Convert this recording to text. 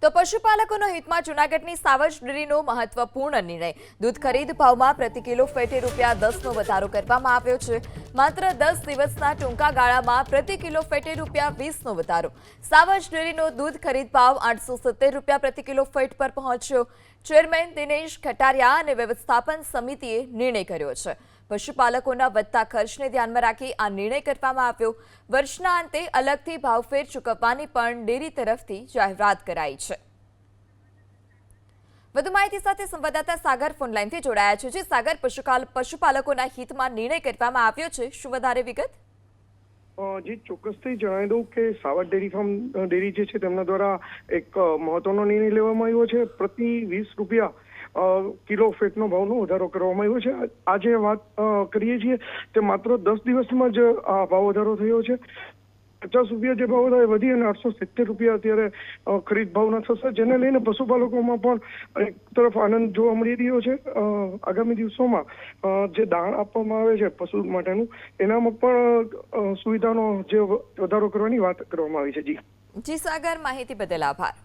તો પશુપાલકોના હિતમાં જૂનાગઢની સાવજ ડેરીનો મહત્વપૂર્ણ નિર્ણય. દૂધ ખરીદ ભાવમાં પ્રતિ કિલો ફેટે ₹10નો વધારો કરવામાં આવ્યો છે. માત્ર 10 દિવસના ટૂંકા ગાળામાં પ્રતિ કિલો ફેટે ₹20નો વધારો. સાવજ ડેરીનો દૂધ ખરીદ ભાવ ₹870 પ્રતિ કિલો ફેટ પર પહોંચ્યો. ચેરમેન દિનેશ ખટારિયા અને વ્યવસ્થાપન સમિતિએ નિર્ણય કર્યો છે. પશુપાલકોના વધતા ખર્ચને ધ્યાનમાં રાખી આ નિર્ણય કરવામાં આવ્યો. વર્ષના અંતે અલગથી ભાવફેર ચૂકવવાની પણ ડેરી તરફથી જાહેરાત કરાઈ છે. વધુ માહિતી સાથે સંવાદદાતા સાગર ફોનલાઈનથી જોડાયા છે. સાગર, પશુપાલકોના હિતમાં નિર્ણય કરવામાં આવ્યો છે, શું વધારે વિગત? જી, ચોક્કસથી જણાવી દઉં કે સાવજ ડેરી ફાર્મ ડેરી જે છે તેમના દ્વારા એક મહત્વનો નિર્ણય લેવામાં આવ્યો છે. પ્રતિ ₹20 કિલો ફેટનો ભાવનો વધારો કરવામાં આવ્યો છે. આજે વાત કરીએ છીએ તે માત્ર 10 દિવસમાં જ આ ભાવ વધારો થયો છે. ₹50 જે ભાવ વધારે વધી અને ₹870 અત્યારે ખરીદ ભાવના થશે, જેને લઈને પશુપાલકોમાં પણ એક તરફ આનંદ જોવા મળી રહ્યો છે. આગામી દિવસોમાં જે દાણ આપવામાં આવે છે પશુ માટેનું, એનામાં પણ સુવિધાનો જે વધારો કરવાની વાત કરવામાં આવી છે. જી સાગર, માહિતી બદલ આભાર.